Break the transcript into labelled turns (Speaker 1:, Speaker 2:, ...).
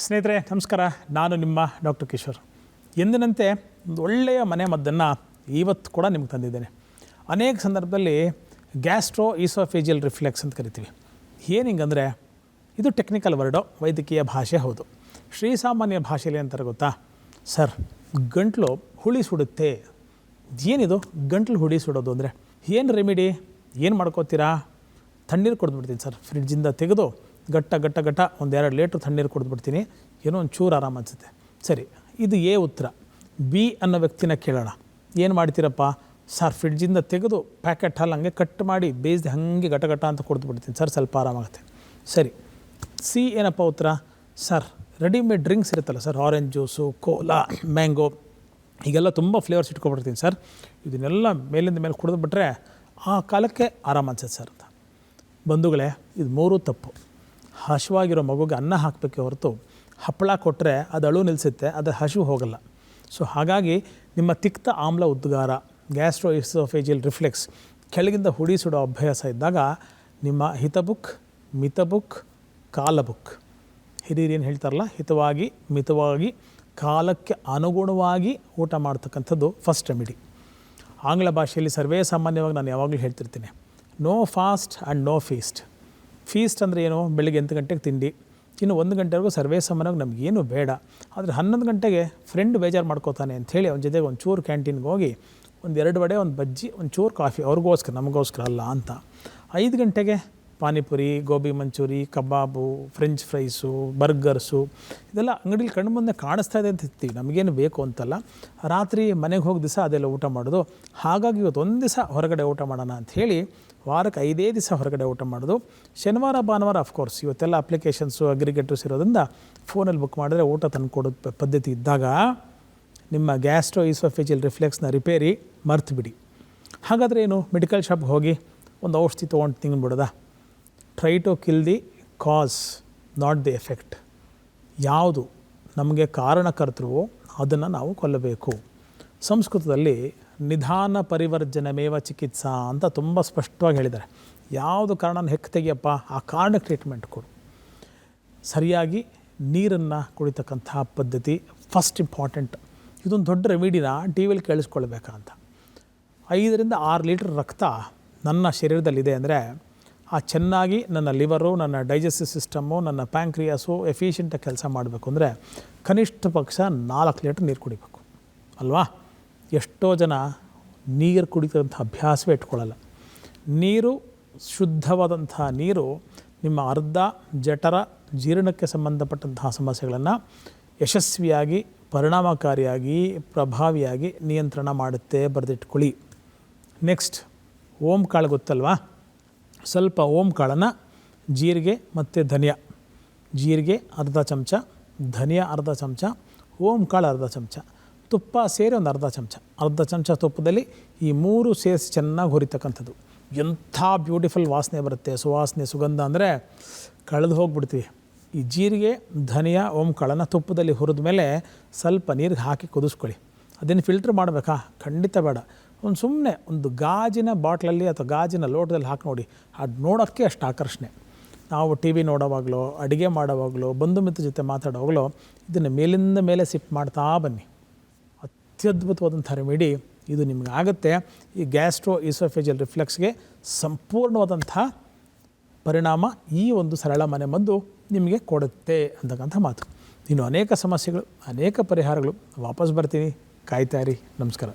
Speaker 1: ಸ್ನೇಹಿತರೆ ನಮಸ್ಕಾರ. ನಾನು ನಿಮ್ಮ ಡಾಕ್ಟರ್ ಕಿಶೋರ್. ಎಂದಿನಂತೆ ಒಂದು ಒಳ್ಳೆಯ ಮನೆ ಮದ್ದನ್ನು ಇವತ್ತು ಕೂಡ ನಿಮ್ಗೆ ತಂದಿದ್ದೇನೆ. ಅನೇಕ ಸಂದರ್ಭದಲ್ಲಿ ಗ್ಯಾಸ್ಟ್ರೋ ಈಸೋಫೇಜಿಯಲ್ ರಿಫ್ಲೆಕ್ಸ್ ಅಂತ ಕರಿತೀವಿ. ಏನಿಂಗಂದರೆ ಇದು ಟೆಕ್ನಿಕಲ್ ವರ್ಡು, ವೈದ್ಯಕೀಯ ಭಾಷೆ ಹೌದು. ಶ್ರೀಸಾಮಾನ್ಯ ಭಾಷೆಯಲ್ಲಿ ಅಂತಾರೆ ಗೊತ್ತಾ ಸರ್, ಗಂಟ್ಲು ಹುಳಿ ಸುಡುತ್ತೆ. ಏನಿದು ಗಂಟ್ಲು ಹುಳಿ ಸುಡೋದು ಅಂದರೆ ಏನು ರೆಮಿಡಿ, ಏನು ಮಾಡ್ಕೋತೀರಾ? ತಣ್ಣೀರು ಕೊಡ್ದುಬಿಡ್ತೀನಿ ಸರ್, ಫ್ರಿಡ್ಜಿಂದ ತೆಗೆದು ಗಟ್ಟ ಒಂದು 2 ಲೀಟ್ರ್ ತಣ್ಣೀರು ಕುಡಿದ್ಬಿಡ್ತೀನಿ, ಏನೋ ಒಂದು ಚೂರು ಆರಾಮ ಅನಿಸುತ್ತೆ. ಸರಿ, ಇದು ಎ ಉತ್ತರ. ಬಿ ಅನ್ನೋ ವ್ಯಕ್ತಿನ ಕೇಳೋಣ, ಏನು ಮಾಡ್ತೀರಪ್ಪ? ಸರ್, ಫ್ರಿಡ್ಜಿಂದ ತೆಗೆದು ಪ್ಯಾಕೆಟ್ ಹಾಲು ಹಂಗೆ ಕಟ್ ಮಾಡಿ ಬೇಯಿಸಿದೆ ಹಾಗೆ ಗಟ ಅಂತ ಕುಡಿದ್ಬಿಡ್ತೀನಿ ಸರ್, ಸ್ವಲ್ಪ ಆರಾಮಾಗುತ್ತೆ. ಸರಿ. ಸಿ ಏನಪ್ಪ ಉತ್ತರ? ಸರ್, ರೆಡಿಮೇಡ್ ಡ್ರಿಂಕ್ಸ್ ಇರುತ್ತಲ್ಲ sir, orange juice, Cola, mango, ಹೀಗೆಲ್ಲ ತುಂಬ ಫ್ಲೇವರ್ಸ್ ಇಟ್ಕೊಬಿಡ್ತೀನಿ ಸರ್, ಇದನ್ನೆಲ್ಲ ಮೇಲಿಂದ ಮೇಲೆ ಕುಡಿದ್ಬಿಟ್ರೆ ಆ ಕಾಲಕ್ಕೆ ಆರಾಮ ಅನ್ಸುತ್ತೆ ಸರ್ ಅಂತ. ಬಂಧುಗಳೇ, ಇದು 3 ತಪ್ಪು. ಹಸಿವಾಗಿರೋ ಮಗುಗೆ ಅನ್ನ ಹಾಕಬೇಕೆ ಹೊರತು ಹಪ್ಪಳ ಕೊಟ್ಟರೆ ಅದು ಅಳು ನಿಲ್ಲಿಸುತ್ತೆ, ಅದು ಹಸಿವು ಹೋಗಲ್ಲ. ಸೊ ಹಾಗಾಗಿ ನಿಮ್ಮ ತಿಕ್ತ ಆಮ್ಲ ಉದ್ಗಾರ, ಗ್ಯಾಸ್ಟ್ರೋ ಈಸೋಫೇಜಿಯಲ್ ರಿಫ್ಲೆಕ್ಸ್, ಕೆಳಗಿಂದ ಹುಡಿ ಸುಡೋ ಅಭ್ಯಾಸ ಇದ್ದಾಗ ನಿಮ್ಮ ಹಿತಬುಕ್, ಮಿತಬುಕ್, ಕಾಲಬುಕ್, ಹಿರಿಯರು ಏನು ಹೇಳ್ತಾರಲ್ಲ, ಹಿತವಾಗಿ ಮಿತವಾಗಿ ಕಾಲಕ್ಕೆ ಅನುಗುಣವಾಗಿ ಊಟ ಮಾಡ್ತಕ್ಕಂಥದ್ದು ಫಸ್ಟ್ ರೆಮಿಡಿ. ಆಂಗ್ಲ ಭಾಷೆಯಲ್ಲಿ ಸರ್ವೇ ಸಾಮಾನ್ಯವಾಗಿ ನಾನು ಯಾವಾಗಲೂ ಹೇಳ್ತಿರ್ತೀನಿ, no fast and no feast. Feast ಅಂದರೆ ಏನು? ಬೆಳಿಗ್ಗೆ 8 ಗಂಟೆಗೆ ತಿಂಡಿ, ಇನ್ನು 1 ಗಂಟೆವರೆಗೂ ಸರ್ವೇ ಸಾಮಾನ್ಯವಾಗಿ ನಮಗೇನು ಬೇಡ. ಆದರೆ 11 ಗಂಟೆಗೆ ಫ್ರೆಂಡ್ ಬೇಜಾರು ಮಾಡ್ಕೋತಾನೆ ಅಂಥೇಳಿ ಅವನ ಜೊತೆಗೆ ಒಂದು ಚೂರು ಕ್ಯಾಂಟೀನ್ಗೆ ಹೋಗಿ 1-2 ವಡೆ, ಒಂದು ಬಜ್ಜಿ, ಒಂದು ಚೂರು ಕಾಫಿ, ಅವ್ರಿಗೋಸ್ಕರ ನಮಗೋಸ್ಕರ ಅಲ್ಲ ಅಂತ. 5 ಗಂಟೆಗೆ ಪಾನಿಪುರಿ, ಗೋಬಿ ಮಂಚೂರಿ, ಕಬಾಬು, ಫ್ರೆಂಚ್ ಫ್ರೈಸು, ಬರ್ಗರ್ಸು, ಇದೆಲ್ಲ ಅಂಗಡಿಲಿ ಕಣ್ಣು ಮುಂದೆ ಕಾಣಿಸ್ತಾ ಇದೆ ಅಂತ ಇರ್ತೀವಿ, ನಮಗೇನು ಬೇಕು ಅಂತಲ್ಲ. ರಾತ್ರಿ ಮನೆಗೆ ಹೋಗಿ ದಿವಸ ಅದೆಲ್ಲ ಊಟ ಮಾಡೋದು. ಹಾಗಾಗಿ ಇವತ್ತು ಒಂದು ದಿವಸ ಹೊರಗಡೆ ಊಟ ಮಾಡೋಣ ಅಂಥೇಳಿ ವಾರಕ್ಕೆ 5 ದಿವಸ ಹೊರಗಡೆ ಊಟ ಮಾಡೋದು. ಶನಿವಾರ ಭಾನುವಾರ ಅಫ್ಕೋರ್ಸ್ ಇವತ್ತೆಲ್ಲ ಅಪ್ಲಿಕೇಶನ್ಸು, ಅಗ್ರಿಗೇಟರ್ಸ್ ಇರೋದ್ರಿಂದ ಫೋನಲ್ಲಿ ಬುಕ್ ಮಾಡಿದ್ರೆ ಊಟ ತಂದು ಕೊಡೋ ಪದ್ಧತಿ ಇದ್ದಾಗ ನಿಮ್ಮ ಗ್ಯಾಸ್ಟ್ರೋ ಈಸೋಫೇಜಿಯಲ್ ರಿಫ್ಲೆಕ್ಸ್ನ ರಿಪೇರಿ ಮರ್ತು ಬಿಡಿ. ಹಾಗಾದರೆ ಏನು? ಮೆಡಿಕಲ್ ಶಾಪ್ಗೆ ಹೋಗಿ ಒಂದು ಔಷಧಿ ತೊಗೊಂಡು ತಿಂದ್ಬಿಡೋದಾ? Try to kill the cause, not the effect. ಯಾವುದು ನಮಗೆ ಕಾರಣಕರ್ತೃವೋ ಅದನ್ನು ನಾವು ಕೊಲ್ಲಬೇಕು. ಸಂಸ್ಕೃತದಲ್ಲಿ ನಿಧಾನ ಪರಿವರ್ಜನಮೇವ ಚಿಕಿತ್ಸಾ ಅಂತ ತುಂಬ ಸ್ಪಷ್ಟವಾಗಿ ಹೇಳಿದ್ದಾರೆ. ಯಾವುದು ಕಾರಣನ ಹೆಕ್ ತೆಗಿಯಪ್ಪ, ಆ ಕಾರಣಕ್ಕೆ ಟ್ರೀಟ್ಮೆಂಟ್ ಕೊಡು. ಸರಿಯಾಗಿ ನೀರನ್ನು ಕುಡಿತಕ್ಕಂಥ ಪದ್ಧತಿ ಫಸ್ಟ್ ಇಂಪಾರ್ಟೆಂಟ್. ಇದೊಂದು ದೊಡ್ಡ ರೆಮಿಡಿನ ಟಿ ವಿಲಿ ಕೇಳಿಸ್ಕೊಳ್ಬೇಕಾ ಅಂತ. 5-6 ಲೀಟ್ರ್ ರಕ್ತ ನನ್ನ ಶರೀರದಲ್ಲಿದೆ ಅಂದರೆ ಆ ಚೆನ್ನಾಗಿ ನನ್ನ ಲಿವರು, ನನ್ನ ಡೈಜೆಸ್ಟಿವ್ ಸಿಸ್ಟಮ್ಮು, ನನ್ನ ಪ್ಯಾಂಕ್ರಿಯಾಸು ಎಫಿಷಿಯೆಂಟಾಗಿ ಕೆಲಸ ಮಾಡಬೇಕು ಅಂದರೆ ಕನಿಷ್ಠ ಪಕ್ಷ 4 ಲೀಟ್ರ್ ನೀರು ಕುಡಿಬೇಕು ಅಲ್ವಾ? ಎಷ್ಟೋ ಜನ ನೀರು ಕುಡಿತಕ್ಕಂಥ ಅಭ್ಯಾಸವೇ ಇಟ್ಕೊಳ್ಳಲ್ಲ. ನೀರು, ಶುದ್ಧವಾದಂಥ ನೀರು ನಿಮ್ಮ ಅರ್ಧ ಜಠರ ಜೀರ್ಣಕ್ಕೆ ಸಂಬಂಧಪಟ್ಟಂತಹ ಸಮಸ್ಯೆಗಳನ್ನು ಯಶಸ್ವಿಯಾಗಿ, ಪರಿಣಾಮಕಾರಿಯಾಗಿ, ಪ್ರಭಾವಿಯಾಗಿ ನಿಯಂತ್ರಣ ಮಾಡುತ್ತೆ, ಬರೆದಿಟ್ಕೊಳ್ಳಿ. ನೆಕ್ಸ್ಟ್, ಓಂ ಕಾಳು ಗೊತ್ತಲ್ವಾ? ಸ್ವಲ್ಪ ಓಂ ಕಾಳನ್ನು ಜೀರಿಗೆ ಮತ್ತು ಧನಿಯಾ, ಜೀರಿಗೆ ಅರ್ಧ ಚಮಚ, ಧನಿಯಾ ಅರ್ಧ ಚಮಚ, ಓಂ ಕಾಳು ಅರ್ಧ ಚಮಚ, ತುಪ್ಪ ಸೇರಿ ಒಂದು ಅರ್ಧ ಚಮಚ ತುಪ್ಪದಲ್ಲಿ ಈ 3 ಸೇರಿಸಿ ಚೆನ್ನಾಗಿ ಹುರಿತಕ್ಕಂಥದ್ದು. ಎಂಥ ಬ್ಯೂಟಿಫುಲ್ ವಾಸನೆ ಬರುತ್ತೆ, ಸುವಾಸನೆ, ಸುಗಂಧ ಅಂದರೆ ಕಳೆದು ಹೋಗ್ಬಿಡ್ತೀವಿ. ಈ ಜೀರಿಗೆ, ಧನಿಯಾ, ಓಂ ಕಾಳನ್ನು ತುಪ್ಪದಲ್ಲಿ ಹುರಿದ ಮೇಲೆ ಸ್ವಲ್ಪ ನೀರಿಗೆ ಹಾಕಿ ಕುದಿಸ್ಕೊಳ್ಳಿ. ಅದೇನು ಫಿಲ್ಟ್ರ್ ಮಾಡಬೇಕಾ? ಖಂಡಿತ ಬೇಡ. ಸುಮ್ಮನೆ ಒಂದು ಗಾಜಿನ ಬಾಟ್ಲಲ್ಲಿ ಅಥವಾ ಗಾಜಿನ ಲೋಟದಲ್ಲಿ ಹಾಕಿ ನೋಡಿ, ಅದು ನೋಡೋಕ್ಕೆ ಅಷ್ಟು ಆಕರ್ಷಣೆ. ನಾವು ಟಿ ವಿ ನೋಡೋವಾಗಲೋ, ಅಡುಗೆ ಮಾಡೋವಾಗಲೋ, ಬಂಧು ಮಿತ್ರ ಜೊತೆ ಮಾತಾಡೋವಾಗಲೋ ಇದನ್ನು ಮೇಲಿಂದ ಮೇಲೆ ಸಿಪ್ ಮಾಡ್ತಾ ಬನ್ನಿ. ಅತ್ಯದ್ಭುತವಾದಂಥ ರೆಮಿಡಿ ಇದು ನಿಮ್ಗೆ ಆಗುತ್ತೆ. ಈ ಗ್ಯಾಸ್ಟ್ರೋ ಈಸೋಫೇಜಿಯಲ್ ರಿಫ್ಲೆಕ್ಸ್ಗೆ ಸಂಪೂರ್ಣವಾದಂಥ ಪರಿಣಾಮ ಈ ಒಂದು ಸರಳ ಮನೆ ಮದ್ದು ನಿಮಗೆ ಕೊಡುತ್ತೆ ಅಂತಕ್ಕಂಥ ಮಾತು. ಇನ್ನು ಅನೇಕ ಸಮಸ್ಯೆಗಳು, ಅನೇಕ ಪರಿಹಾರಗಳು ವಾಪಸ್ ಬರ್ತೀನಿ, ಕಾಯ್ತಾ ಇರಿ. ನಮಸ್ಕಾರ.